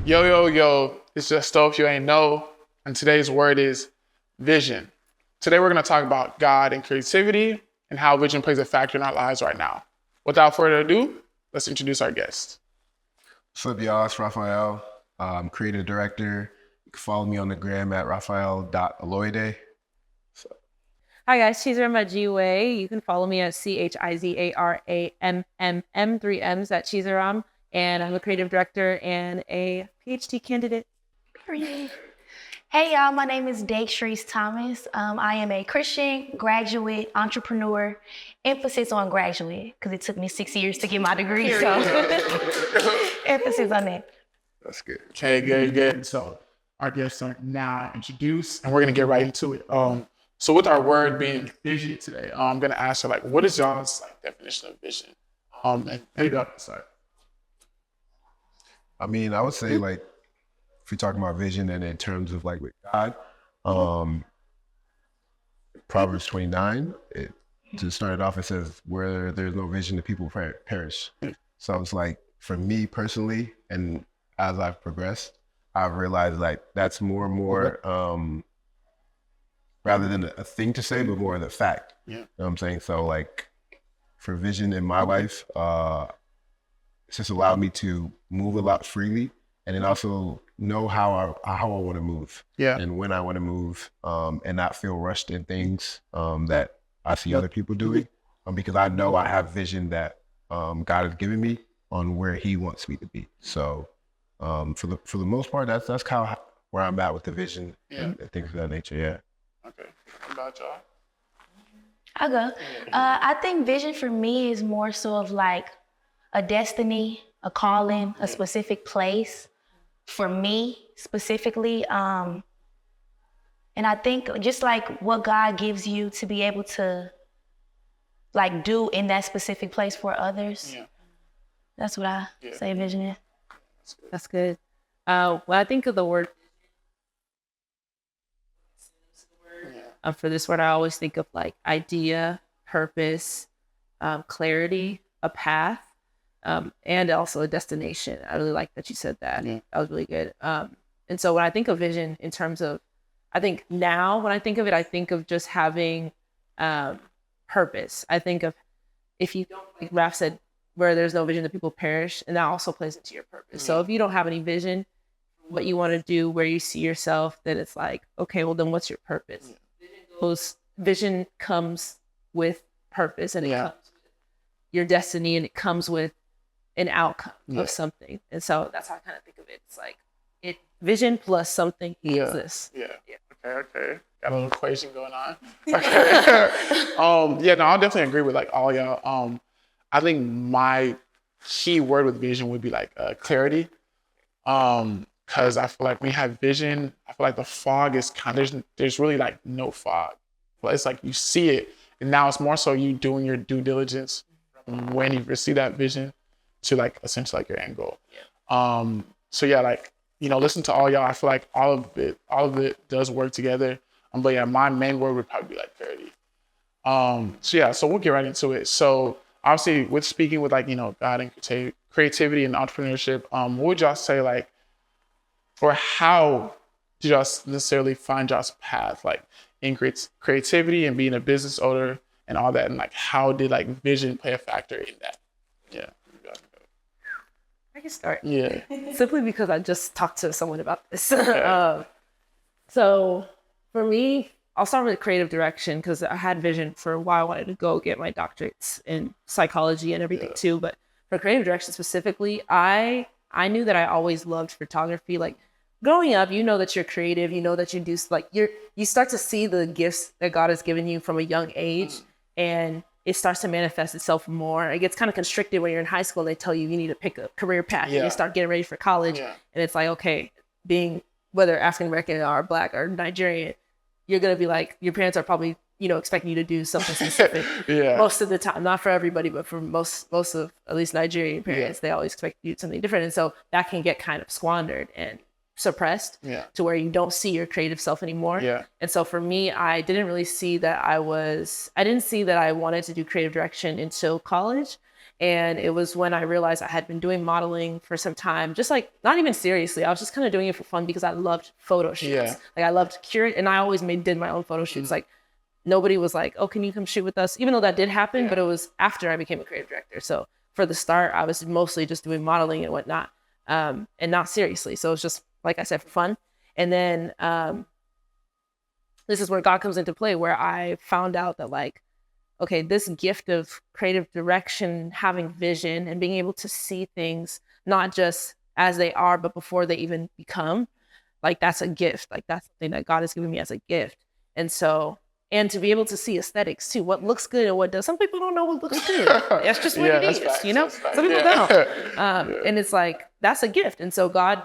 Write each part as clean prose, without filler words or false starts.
Yo, yo, yo, it's just Stowe if you ain't know. And today's word is vision. Today we're going to talk about God and creativity and how vision plays a factor in our lives right now. Without further ado, let's introduce our guest. What's up, y'all? It's Raphael. I'm creative director. You can follow me on the gram at raphael.aloide. Hi guys, Chizar Majiwe. You can follow me at CHIZARAMMM, 3 M's at Chizaram. And I'm a creative director and a PhD candidate. Hey y'all, my name is Dextrice Thomas. I am a Christian graduate entrepreneur, emphasis on graduate, because it took me 6 years to get my degree, so emphasis on that. That's good. Okay, good. So our guests are now introduced and we're going to get right into it. So with our word being vision today, I'm going to ask her, what is y'all's definition of vision? And maybe I'll start. I mean, I would say if you're talking about vision and in terms of with God, Proverbs 29, to start it off, it says, where there's no vision, the people perish. So it's for me personally, and as I've progressed, I've realized that's more and more, rather than a thing to say, but more of the fact. Yeah. You know what I'm saying? So for vision in my life, it's just allowed me to move a lot freely, and then also know how I want to move, and when I want to move, and not feel rushed in things that I see other people doing, because I know I have vision that God has given me on where He wants me to be. So for the most part, that's kind of where I'm at with the vision and things of that nature. Yeah. Okay. What about y'all? I'll go. I think vision for me is more so of a destiny, a calling, a specific place for me specifically. And I think just what God gives you to be able to do in that specific place for others. Yeah. That's what I say vision is. That's good. When I think of the word, for this word, I always think of idea, purpose, clarity, a path, and also a destination. I really like that you said that. Yeah. That was really good. And so when I think of vision in terms of, I think now when I think of it, I think of just having purpose. I think of, if you don't, like Raph said, where there's no vision, the people perish, and that also plays into your purpose. So if you don't have any vision, what you want to do, where you see yourself, then it's okay, well then what's your purpose? Vision comes with purpose, and it comes with your destiny, and it comes with an outcome of something. And so that's how I kind of think of it. It's vision plus something exists. Yeah. Okay. Got a little equation going on. Okay. No, I'll definitely agree with all y'all. I think my key word with vision would be clarity. Because I feel when you have vision, I feel the fog is there's really no fog. But it's you see it, and now it's more so you doing your due diligence from when you receive that vision to essentially your end goal. So listen to all y'all. I feel all of it does work together. But my main word would probably be clarity. So we'll get right into it. So obviously with speaking with God and creativity and entrepreneurship, what would y'all say or how did y'all necessarily find y'all's path in creativity and being a business owner and all that, and how did vision play a factor in that? Yeah. I can start. Yeah. Simply because I just talked to someone about this. Okay. So for me, I'll start with creative direction because I had vision for a while. I wanted to go get my doctorates in psychology and everything too. But for creative direction specifically, I knew that I always loved photography. Growing up, you know that you're creative, you know that you do you start to see the gifts that God has given you from a young age, and it starts to manifest itself more. It gets kind of constricted when you're in high school and they tell you need to pick a career path. And you start getting ready for college, and it's okay, being whether African American or Black or Nigerian, you're gonna be your parents are probably expecting you to do something specific. Most of the time, not for everybody, but for most of at least Nigerian parents, they always expect you to do something different, and so that can get kind of squandered. And suppressed to where you don't see your creative self anymore. And so for me, I didn't really see that I didn't see that I wanted to do creative direction until college. And it was when I realized I had been doing modeling for some time, just like not even seriously. I was just kind of doing it for fun because I loved photo shoots. Like I loved curate, and I always did my own photo shoots. Like nobody was like, oh, can you come shoot with us? Even though that did happen, but it was after I became a creative director. So for the start, I was mostly just doing modeling and whatnot, and not seriously. So it was just, like I said, for fun. And then this is where God comes into play, where I found out that like, okay, this gift of creative direction, having vision and being able to see things, not just as they are, but before they even become, like that's a gift. Like that's something that God has given me as a gift. And so, and to be able to see aesthetics too, what looks good and what does. Some people don't know what looks good. That's just what it is, facts, you know? Some people don't. And it's like, that's a gift. And so God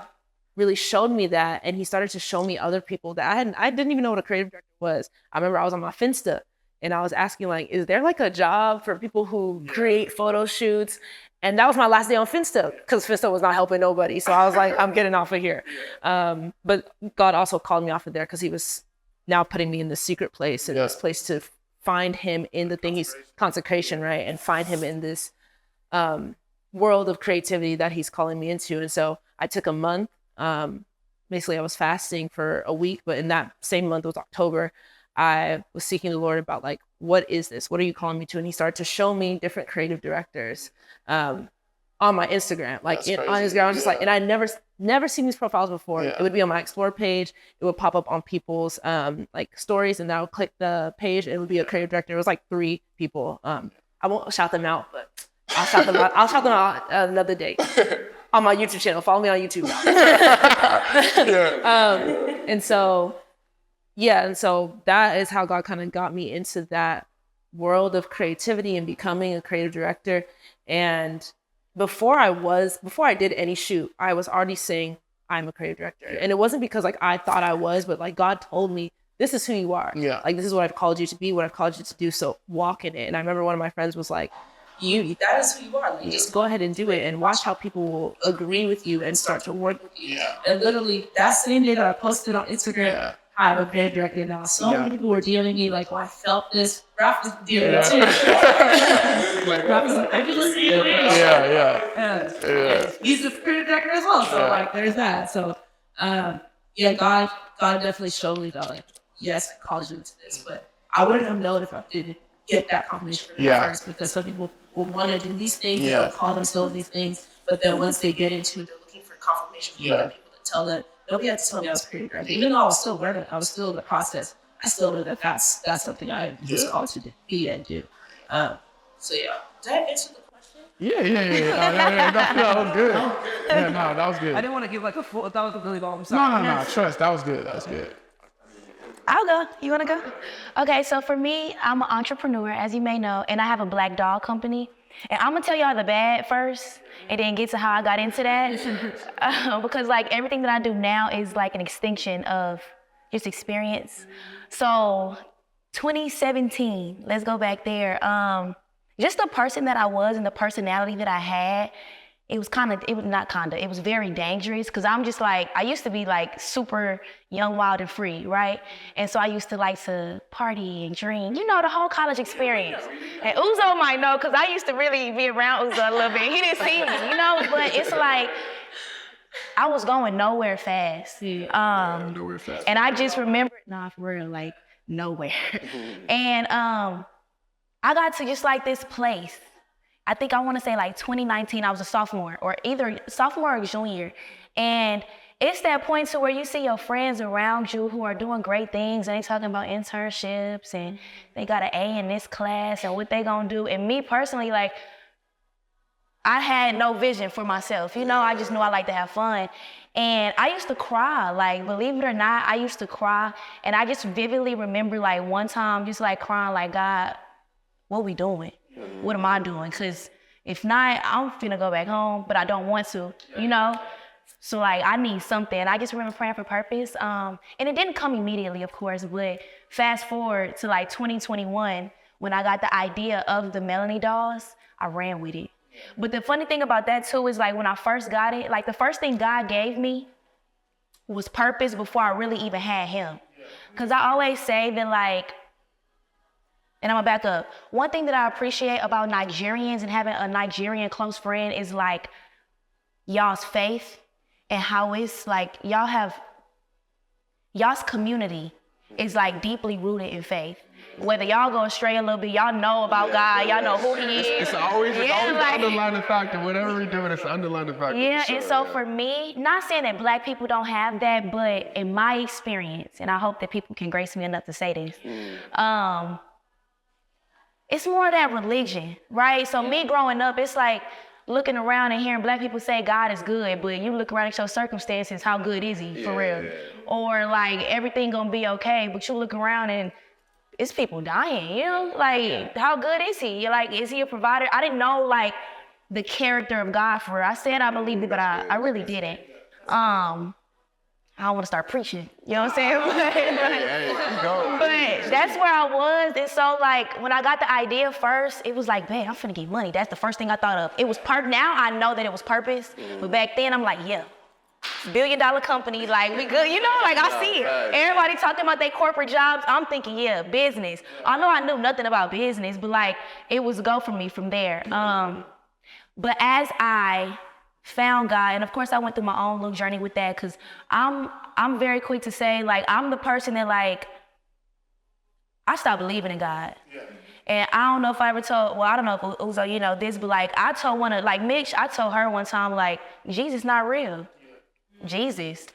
really showed me that. And he started to show me other people that I didn't even know what a creative director was. I remember I was on my Finsta and I was asking like, is there like a job for people who create photo shoots? And that was my last day on Finsta because Finsta was not helping nobody. So I was like, I'm getting off of here. But God also called me off of there because he was now putting me in this secret place, in this place to find him in the thing he's consecration, right? And find him in this world of creativity that he's calling me into. And so I took a month. Basically, I was fasting for a week, but in that same month, it was October, I was seeking the Lord about like, what is this? What are you calling me to? And he started to show me different creative directors on my Instagram. Like on Instagram, I was just like, and I never seen these profiles before. It would be on my explore page. It would pop up on people's like stories, and I would click the page. And it would be a creative director. It was like 3 people. I won't shout them out, but I'll shout them out. I'll shout them out another day on my YouTube channel. Follow me on YouTube. And so that is how God kind of got me into that world of creativity and becoming a creative director. And before I did any shoot, I was already saying I'm a creative director. And it wasn't because like I thought I was, but like God told me, this is who you are. Like this is what I've called you to be, what I've called you to do. So walk in it. And I remember one of my friends was like, that is who you are. Like, just go ahead and do it and watch how people will agree with you and start to work with you. And literally that same day that I posted on Instagram, I'm a creative director now. So many people were DMing me like, I felt this. Ralph is DMing me too. Ralph is like, I just listened to it. He's a creative director as well. So like, there's that. So God definitely showed me that like, yes, I called you into this, but I wouldn't have known if I didn't get that confirmation first, because some people will want to do these things, they'll call themselves these things, but then once they get into it, they're looking for confirmation from other people to tell them. Nobody had to tell me I was creative director. Even though I was still learning, I was still in the process. I still knew that that's something I was called to be and do. So yeah, did I answer the question? Yeah. That was good. That was good. I didn't want to give like a full. That was a really long. I'm sorry. No. Trust. That was good. I'll go. You want to go? Okay, so for me, I'm an entrepreneur, as you may know, and I have a black dog company. And I'm going to tell y'all the bad first and then get to how I got into that. Because like everything that I do now is like an extension of just experience. So 2017, let's go back there. Just the person that I was and the personality that I had, it was very dangerous because I'm just like, I used to be like super young, wild, and free, right? And so I used to like to party and drink, the whole college experience. And Uzo might know because I used to really be around Uzo a little bit. He didn't see me, but it's like, I was going nowhere fast. Nowhere fast. And I just remember, for real, like nowhere. And I got to just like this place. I think I want to say like 2019, I was a sophomore or either sophomore or junior. And it's that point to where you see your friends around you who are doing great things and they talking about internships and they got an A in this class and what they gonna do. And me personally, like, I had no vision for myself. I just knew I like to have fun. And I used to cry, like, believe it or not, I used to cry. And I just vividly remember like one time just like crying like, God, what we doing? What am I doing? Because if not, I'm finna go back home, but I don't want to, So like, I need something. I just remember praying for purpose. And it didn't come immediately, of course, but fast forward to like 2021, when I got the idea of the Melanie dolls, I ran with it. But the funny thing about that too is like when I first got it, like the first thing God gave me was purpose before I really even had him. Because I always say that, like, and I'm gonna back up. One thing that I appreciate about Nigerians and having a Nigerian close friend is like y'all's faith and how it's like y'all's community is like deeply rooted in faith. Whether y'all go astray a little bit, y'all know about God, y'all know who he is. It's always the underlying factor. Whatever we're doing, it's the underlying factor. Yeah, and so for me, not saying that Black people don't have that, but in my experience, and I hope that people can grace me enough to say this, it's more of that religion, right? So me growing up, it's like looking around and hearing Black people say God is good, but you look around at your circumstances, how good is he for real? Yeah. Or like everything gonna be okay, but you look around and it's people dying, you know? Like, how good is he? You're like, is he a provider? I didn't know like the character of God for real. I said I believed it, but I really didn't. I don't want to start preaching, you know what I'm saying? But that's where I was. And so like, when I got the idea first, it was like, man, I'm finna get money. That's the first thing I thought of. It was now I know that it was purpose. But back then I'm like, yeah, $1 billion company, like we good, you know, like I see it. Everybody talking about their corporate jobs. I'm thinking, yeah, business. I know I knew nothing about business, but like, it was go for me from there. But as I found God, and of course I went through my own little journey with that, because I'm very quick to say, like, I'm the person that like, I stopped believing in God. Yeah. And I don't know if I ever told, well, I don't know if it was, you know, this, but like, I told Mitch, I told her one time, like, Jesus not real. Yeah. Jesus.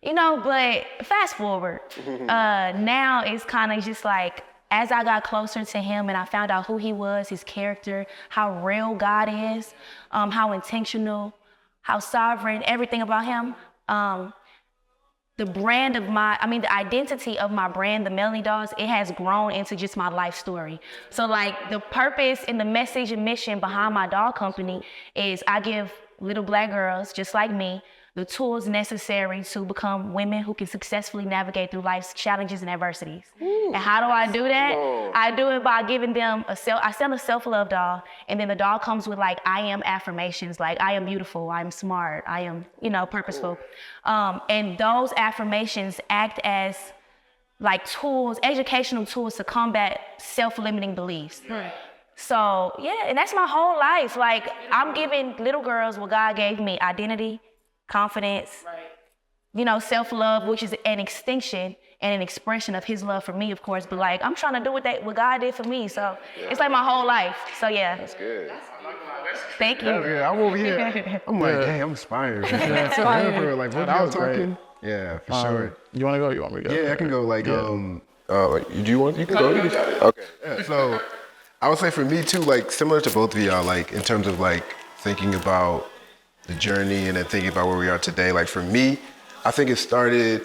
You know, but fast forward, now it's kind of just like, as I got closer to him and I found out who he was, his character, how real God is, how intentional, how sovereign, everything about him. The identity of my brand, the Melanie Dolls, it has grown into just my life story. So like the purpose and the message and mission behind my doll company is I give little Black girls just like me the tools necessary to become women who can successfully navigate through life's challenges and adversities. Ooh. And how do I do that? Whoa. I do it by giving them I sell a self-love doll, and then the doll comes with like, I am affirmations, like I am beautiful, I'm smart, I am, you know, purposeful. And those affirmations act as like tools, educational tools to combat self-limiting beliefs. Right. So yeah, and that's my whole life. Like I'm giving little girls what God gave me: identity, confidence, right. You know, self-love, which is an extension and an expression of his love for me, of course. But like, I'm trying to do what God did for me. So it's like my whole life. So yeah. That's good. Thank you. Yeah, I'm over here. I'm like, hey, I'm inspired. Like, what I was talking. Yeah, for sure. You want to go? You want me to go? Yeah, I can go. Like, do you want? You can go. Okay. Yeah, so I would say for me too, like similar to both of y'all, like in terms of like thinking about the journey and then thinking about where we are today. Like for me, I think it started,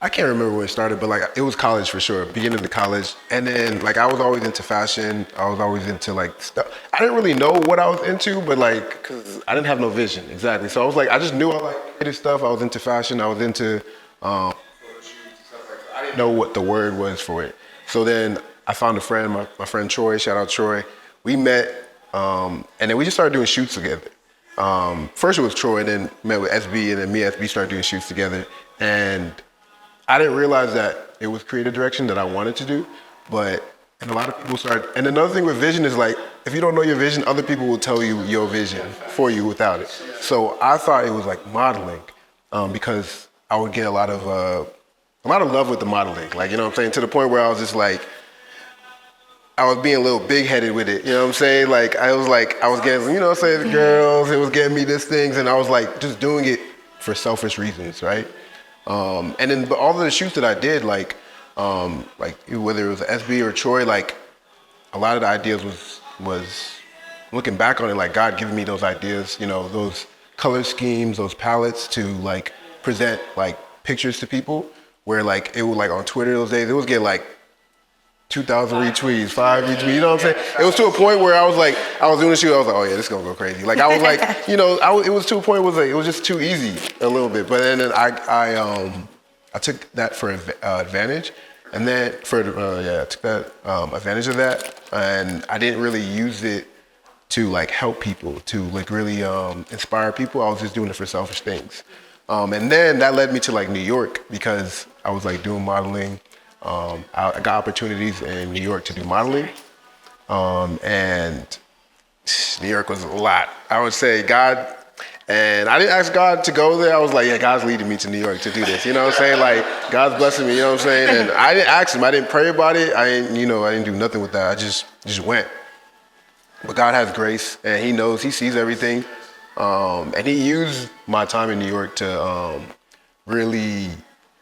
I can't remember when it started, but like it was college for sure, beginning of college. And then like I was always into fashion. I was always into like stuff. I didn't really know what I was into, but like, cause I didn't have no vision, exactly. So I was like, I just knew I liked creative stuff. I was into fashion. I was into photo shoots and stuff like that. I didn't know what the word was for it. So then I found a friend, my friend Troy, shout out Troy. We met, and then we just started doing shoots together. First it was Troy, and then met with SB, and then me and SB started doing shoots together. And I didn't realize that it was creative direction that I wanted to do, and a lot of people started. And another thing with vision is like, if you don't know your vision, other people will tell you your vision for you without it. So I thought it was like modeling, because I would get a lot of love with the modeling. Like, you know what I'm saying? To the point where I was just like, I was being a little big-headed with it, you know what I'm saying? Like, I was getting, you know what I'm saying, the girls, it was getting me these things, and I was like, just doing it for selfish reasons, right? And then all of the shoots that I did, like whether it was SB or Troy, like, a lot of the ideas was looking back on it, like God giving me those ideas, you know, those color schemes, those palettes to like present like pictures to people, where like, it would like on Twitter those days, it was getting like 2,000 retweets, 5 retweets, you know what I'm saying? It was to a point where I was doing the shoot, I was like, oh yeah, this is gonna go crazy. Like I was like, you know, it was to a point where it was just too easy a little bit. But then I took that for advantage, and then I took that advantage of that, and I didn't really use it to like help people, to like really inspire people. I was just doing it for selfish things. And then that led me to like New York because I was like doing modeling. I got opportunities in New York to do modeling. And New York was a lot. I would say God, and I didn't ask God to go there. I was like, yeah, God's leading me to New York to do this. You know what I'm saying? Like, God's blessing me, you know what I'm saying? And I didn't ask him. I didn't pray about it. I didn't do nothing with that. I just went. But God has grace, and he knows, he sees everything. And he used my time in New York to really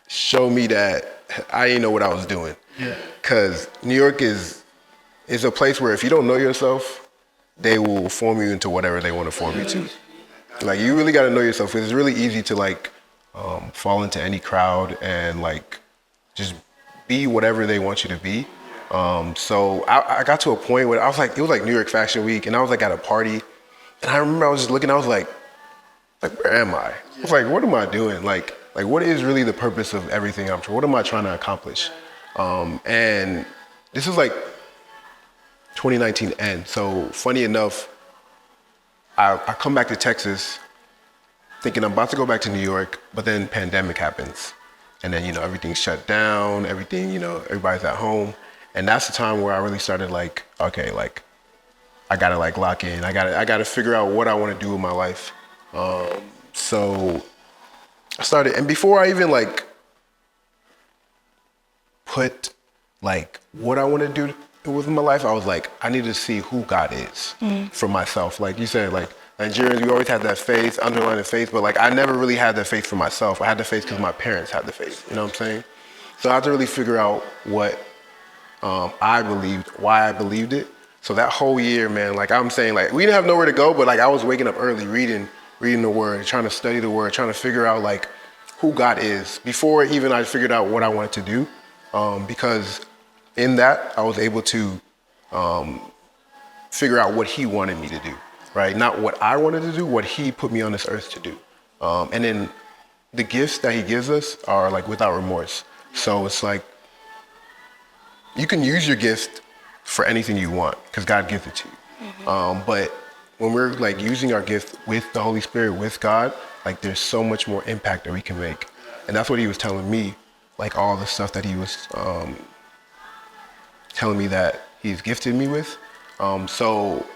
show me that I didn't know what I was doing. Because New York is a place where if you don't know yourself, they will form you into whatever they want to form you to. Like, you really got to know yourself, because it's really easy to like fall into any crowd and like just be whatever they want you to be. So I got to a point where I was like, it was like New York Fashion Week, and I was like at a party, and I remember I was just looking, I was like, where am I? I was like, what am I doing? Like what is really the purpose of everything I'm doing? What am I trying to accomplish? And this is like 2019 end. So funny enough, I come back to Texas thinking I'm about to go back to New York, but then pandemic happens. And then, everything's shut down, everything, everybody's at home. And that's the time where I really started like, okay, like I gotta like lock in. I gotta figure out what I want to do with my life. So I started, and before I even like put like what I want to do with my life, I was like, I need to see who God is for myself. Like you said, like Nigerians, we always had that faith, underlying faith, but like I never really had that faith for myself. I had the faith because my parents had the faith, you know what I'm saying? So I had to really figure out what I believed, why I believed it. So that whole year, man, like I'm saying, like we didn't have nowhere to go, but like I was waking up early, reading the word, trying to study the word, trying to figure out like who God is before even I figured out what I wanted to do. Because in that I was able to figure out what he wanted me to do, right? Not what I wanted to do, what he put me on this earth to do. And then the gifts that he gives us are like without remorse. So it's like, you can use your gift for anything you want because God gives it to you. But when we're like using our gift with the Holy Spirit, with God, like there's so much more impact that we can make. And that's what he was telling me, like all the stuff that he was telling me that he's gifted me with. So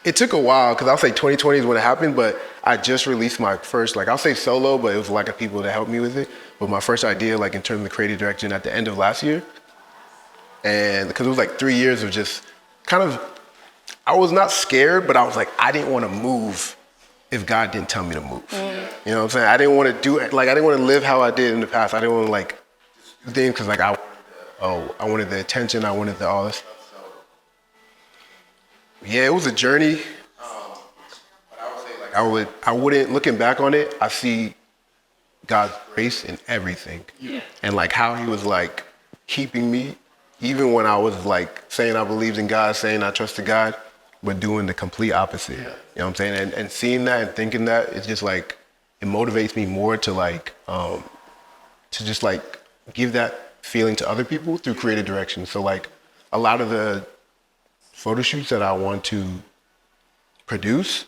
it took a while, because I'll say 2020 is when it happened, but I just released my first, like I'll say solo, but it was like a people that helped me with it. But my first idea, like in terms of the creative direction at the end of last year. And because it was like 3 years of just kind of, I was not scared, but I was like, I didn't want to move if God didn't tell me to move. You know what I'm saying? I didn't want to do it. Like, I didn't want to live how I did in the past. I didn't want to like do things because like I wanted the attention. I wanted all this stuff. So yeah, it was a journey. But I would say like I wouldn't, looking back on it, I see God's grace in everything. And like how he was like keeping me, even when I was like saying I believed in God, saying I trusted God, but doing the complete opposite. You know what I'm saying? And seeing that and thinking that, it's just like, it motivates me more to like, to just like give that feeling to other people through creative direction. So like a lot of the photo shoots that I want to produce,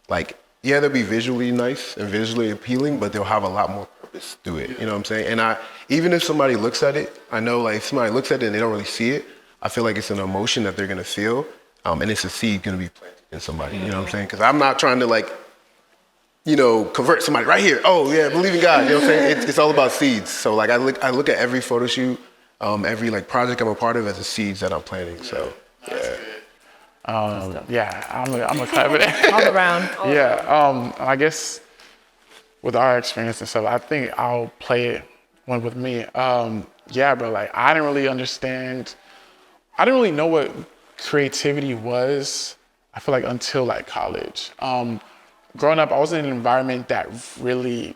like, yeah, they'll be visually nice and visually appealing, but they'll have a lot more purpose through it. You know what I'm saying? And even if somebody looks at it, I know like if somebody looks at it and they don't really see it, I feel like it's an emotion that they're gonna feel, and it's a seed gonna be planted in somebody. You know what I'm saying? Because I'm not trying to like, convert somebody right here. Oh yeah, believe in God. You know what I'm saying? It's all about seeds. So like I look at every photo shoot, every like project I'm a part of as the seeds that I'm planting. So yeah. I'm a type of that. All around. I guess with our experience and stuff, I think I'll play it one with me. Bro, like I didn't really understand. I didn't really know what creativity was, I feel like, until like college. Growing up, I was in an environment that really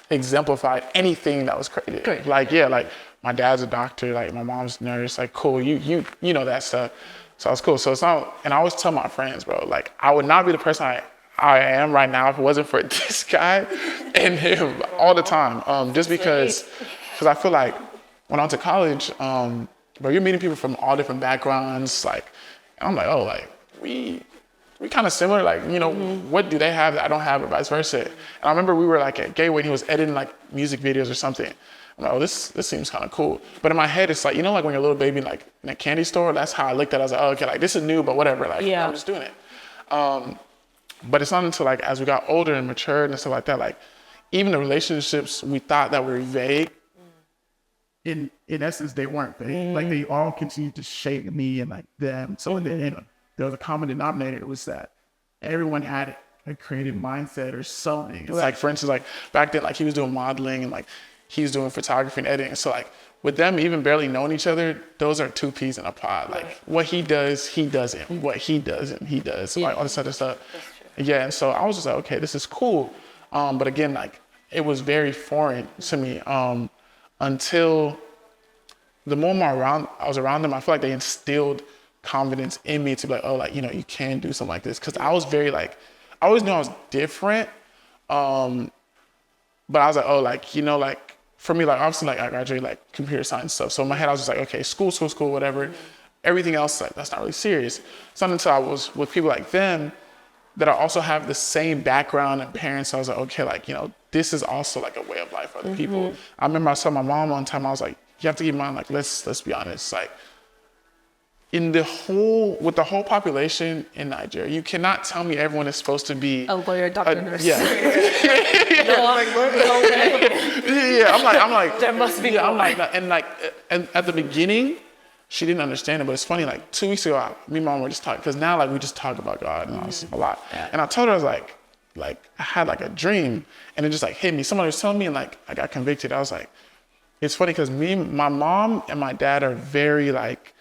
exemplified anything that was creative. Great. Like my dad's a doctor, like my mom's a nurse, like cool, you know that stuff. So it's cool. So it's not, and I always tell my friends, bro, like I would not be the person I am right now if it wasn't for this guy and him all the time. Just because I feel like when I went to college, bro, you're meeting people from all different backgrounds, like, and I'm like, oh, like we kind kind of similar. Like, you know, what do they have that I don't have, or vice versa. And I remember we were like at Gateway and he was editing like music videos or something. I'm like, oh, this seems kind of cool. But in my head, it's like, you know, like when you're a little baby, like in a candy store, that's how I looked at it. I was like, oh, okay, like this is new, but whatever. Like, I'm just doing it. But it's not until like, as we got older and matured and stuff like that, like even the relationships we thought that were vague, in essence, they weren't vague. Like they all continued to shape me and like them. So in the end, there was a common denominator. It was that everyone had a creative mindset or something. It's like, for instance, like back then, like he was doing modeling and like he's doing photography and editing. So like with them even barely knowing each other, those are two peas in a pod. Like what he does, he doesn't. What he doesn't, he does. Like all this other stuff. Yeah, and so I was just like, okay, this is cool. But again, like it was very foreign to me until the more I was around them, I feel like they instilled confidence in me to be like, oh, like, you know, you can do something like this. Cause I was very like, I always knew I was different. But I was like, oh, like, you know, like for me, like obviously like I graduated like computer science stuff. So in my head, I was just like, okay, school, whatever. Everything else, like that's not really serious. It's not until I was with people like them that I also have the same background and parents. So I was like, okay, like, you know, this is also like a way of life for other people. I remember I saw my mom one time, I was like, you have to keep in mind, like, let's be honest, like with the whole population in Nigeria, you cannot tell me everyone is supposed to be a lawyer, doctor, nurse. Yeah. I'm like, there must be I'm like, and at the beginning, she didn't understand it, but it's funny, like 2 weeks ago, me and mom were just talking, because now like we just talk about God and a lot. Yeah. And I told her, I was like I had like a dream and it just like hit me. Somebody was telling me and like I got convicted. I was like, it's funny because my mom and my dad are very like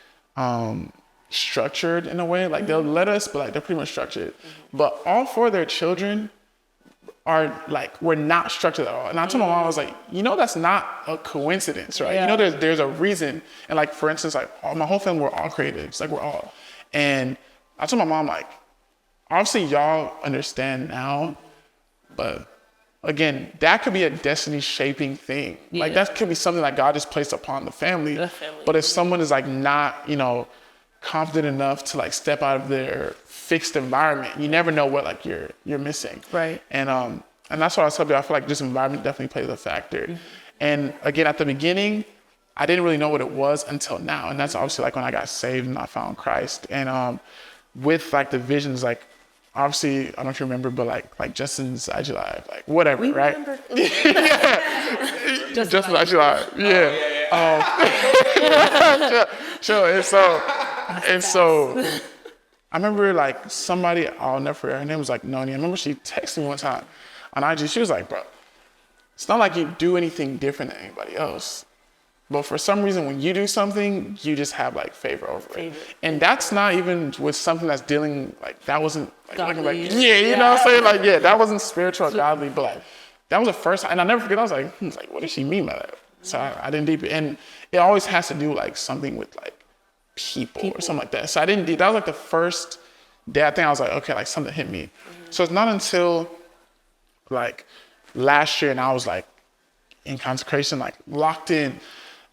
structured in a way. Like they'll let us, but like they're pretty much structured. But all four of their children are like, we're not structured at all. And I told my mom, I was like, you know, that's not a coincidence, right? You know, there's a reason. And like, for instance, like my whole family, we're all creatives, like we're all. And I told my mom, like, obviously y'all understand now, but again, that could be a destiny shaping thing. Like that could be something that God just placed upon the family. But if someone is like not, you know, confident enough to like step out of their fixed environment, you never know what like you're missing. Right. And that's what I was telling you. I feel like this environment definitely plays a factor. And again, at the beginning, I didn't really know what it was until now. And that's obviously like when I got saved and I found Christ. And with like the visions, like obviously, I don't know if you remember, but like Justin's IG Live, like whatever, we right? Remember. Justin's IG Live, Sure. And so I remember like somebody, I'll never forget, her name was like Noni. I remember she texted me one time on IG. She was like, bro, it's not like you do anything different than anybody else. But for some reason, when you do something, you just have like favor over it. And that's not even with something that's dealing, like that wasn't like, you know what I'm saying? Like, that wasn't spiritual or godly, but like, that was the first time. And I never forget, I was like, what does she mean by that? So I didn't deep it. And it always has to do like something with like people or something like that. So I didn't that was like the first day I think I was like, okay, like something hit me. So it's not until like last year and I was like in consecration, like locked in.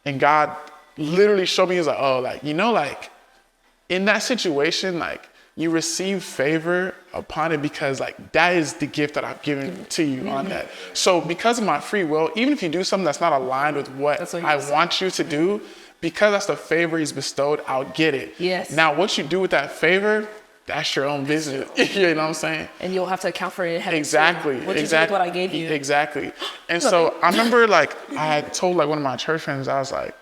And God literally showed me, he was like, oh, like, you know, like in that situation, like you receive favor upon it because like that is the gift that I've given to you on that. So because of my free will, even if you do something that's not aligned with what I want you to do, because that's the favor he's bestowed, I'll get it. Yes. Now, what you do with that favor, that's your own business. You know what I'm saying? And you'll have to account for it in heaven. Exactly. What you do with what I gave you. Exactly. And so I remember like I had told like one of my church friends, I was like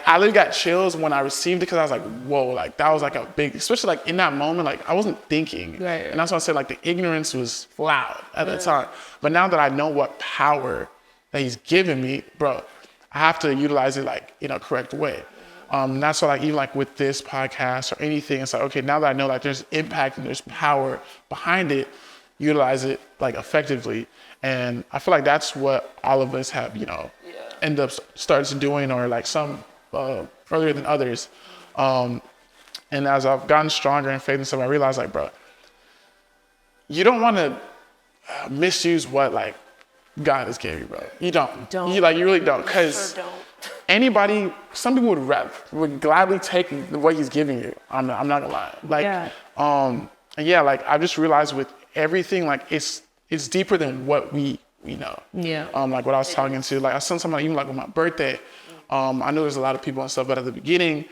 I literally got chills when I received it because I was like, whoa, like that was like a big, especially like in that moment, like I wasn't thinking. Right. And that's why I said like the ignorance was loud at the time. But now that I know what power that he's given me, bro, I have to utilize it like in a correct way. And that's why like even like with this podcast or anything, it's like, okay, now that I know that there's impact and there's power behind it, utilize it like effectively. And I feel like that's what all of us have, you know, end up starts doing, or like some earlier than others. And as I've gotten stronger in faith and stuff, I realized like, bro, you don't want to misuse what like God has given you, bro. You don't. You really don't. Because anybody, some people would gladly take what he's giving you. I'm not gonna lie. Like, And yeah, like I just realized with everything, like it's deeper than what we know. Yeah. Like what I was talking to, like I sent somebody even like with my birthday. I know there's a lot of people and stuff, but at the beginning,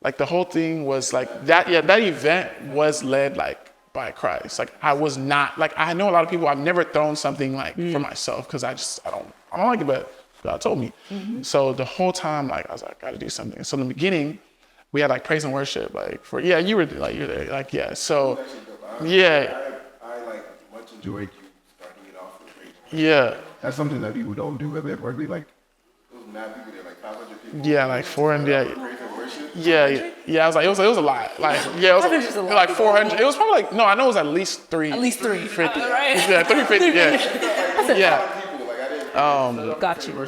like the whole thing was like that. Yeah, that event was led like by Christ. Like I was not like I know a lot of people. I've never thrown something like for myself because I don't like it, but God told me. So the whole time, like I was like, I gotta do something. So in the beginning, we had like praise and worship, like for you were there, like yeah. So yeah. I like much enjoyed you starting it off with praise. Yeah. That's something that people don't do at Berkeley. Like, there was mad people there, like 500 people. Yeah, like 400. Praise and worship. Yeah. I was like, it was a lot. Like, yeah, it was like 400. It was probably like, no, I know it was at least 350. Right. Yeah, 350. Yeah. Yeah. Got you.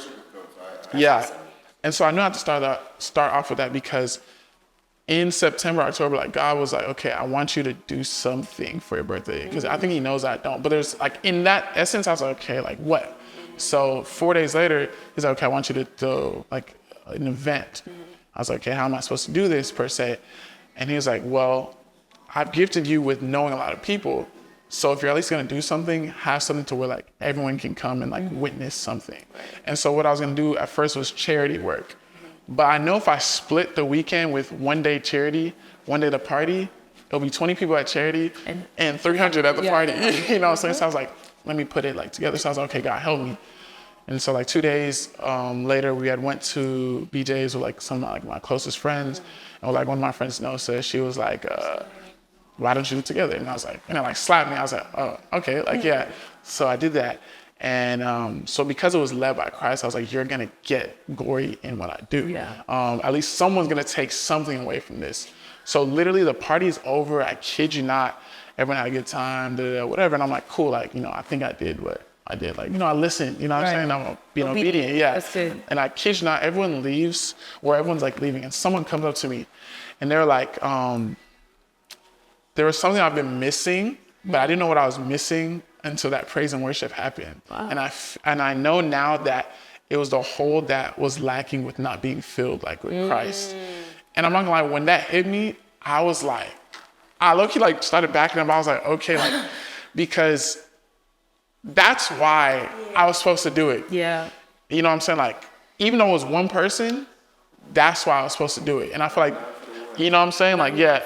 Yeah. And so I knew I had to start off with that because in September, October, like God was like, okay, I want you to do something for your birthday. Because I think he knows I don't. But there's like, in that essence, I was like, okay, like what? So 4 days later, he's like, okay, I want you to do like an event. I was like, okay, how am I supposed to do this per se? And he was like, well, I've gifted you with knowing a lot of people. So if you're at least gonna do something, have something to where like everyone can come and like witness something. And so what I was gonna do at first was charity work. But I know if I split the weekend with 1 day charity, 1 day the party, it'll be 20 people at charity and 300 at the party. You know what I'm saying? So I was like, let me put it like together. So I was like, okay, God help me. And so like 2 days later, we had went to BJ's with like some of like my closest friends. And like one of my friends, Nosa, she was like, why don't you do it together? And I was like, and it like slapped me. I was like, oh, okay, like yeah. So I did that. And so because it was led by Christ, I was like, you're gonna get glory in what I do. Yeah. At least someone's gonna take something away from this. So literally the party's over, I kid you not, everyone had a good time, whatever. And I'm like, cool, like, I think I did what I did. Like, I listened, what I'm saying? I'm being obedient, yeah. That's good. And I kid you not, everyone leaves, or everyone's like leaving, and someone comes up to me and they're like, there was something I've been missing, but I didn't know what I was missing until that praise and worship happened. Wow. And I know now that it was the hole that was lacking with not being filled like with Christ. And I'm not gonna lie, when that hit me, I was like, I low-key like started backing up. I was like, okay, like, because that's why I was supposed to do it. Yeah. You know what I'm saying? Like, even though it was one person, that's why I was supposed to do it. And I feel like, you know what I'm saying? Like, yeah.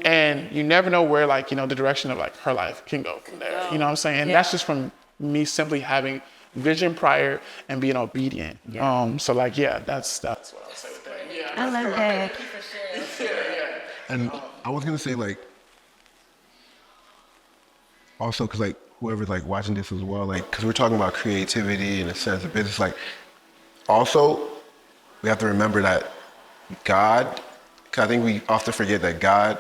And you never know where, like, the direction of, like, her life can go from there. You know what I'm saying? And that's just from me simply having vision prior and being obedient. Yeah. So, like, yeah, that's what I'll say with that. Yeah. I love that. And I was going to say, like, also, because, like, whoever's, like, watching this as well, like, because we're talking about creativity and a sense of business, like, also, we have to remember that God, I think we often forget that God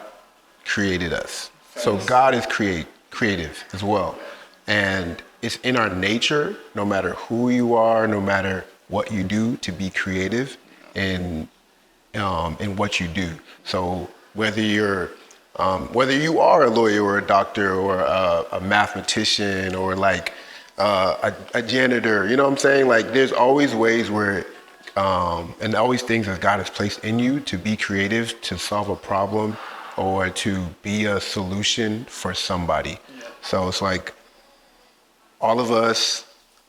created us. So God is creative as well. And it's in our nature, no matter who you are, no matter what you do, to be creative in what you do. So whether you are a lawyer or a doctor or a mathematician or like a janitor, you know what I'm saying? Like there's always ways where and always things that God has placed in you to be creative, to solve a problem, or to be a solution for somebody. So it's like all of us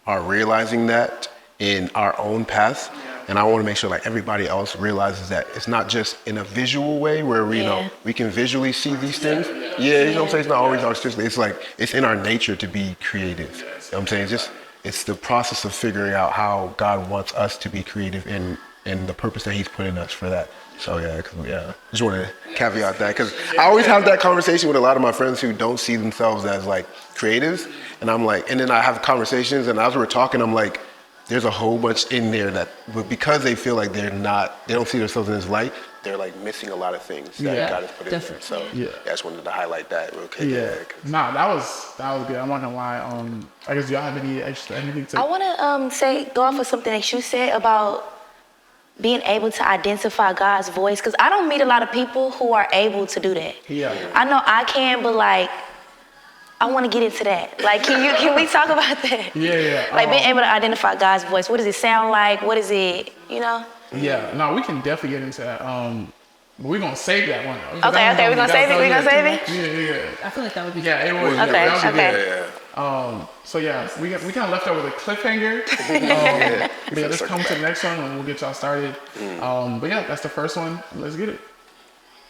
are realizing that in our own path. And I want to make sure like everybody else realizes that it's not just in a visual way where we can visually see these things. Yeah, you know what I'm saying? It's not always artistic. It's like it's in our nature to be creative. You know what I'm saying? It's the process of figuring out how God wants us to be creative in the purpose that he's put in us for that. So just want to caveat that because I always have that conversation with a lot of my friends who don't see themselves as like creatives. And I'm like, and then I have conversations and as we're talking, I'm like, there's a whole bunch in there that, but because they feel like they don't see themselves in this light, they're like missing a lot of things that God has put in there. So I just wanted to highlight that real quick. Nah, that was good. I'm not gonna lie. I guess do y'all have anything to? I want to go off of something that you said about being able to identify God's voice, because I don't meet a lot of people who are able to do that. Yeah. I know I can, but like, I want to get into that. Like, can we talk about that? Yeah. Like being able to identify God's voice. What does it sound like? What is it? Yeah. No, we can definitely get into that. We're gonna save that one. Okay, we're gonna save it. We're gonna save it. Yeah. I feel like that would be. Yeah, it would. Okay, That would be okay. good. So yeah, we kind of left out with a cliffhanger. But yeah, let's come to the next one and we'll get y'all started. But yeah, that's the first one. Let's get it.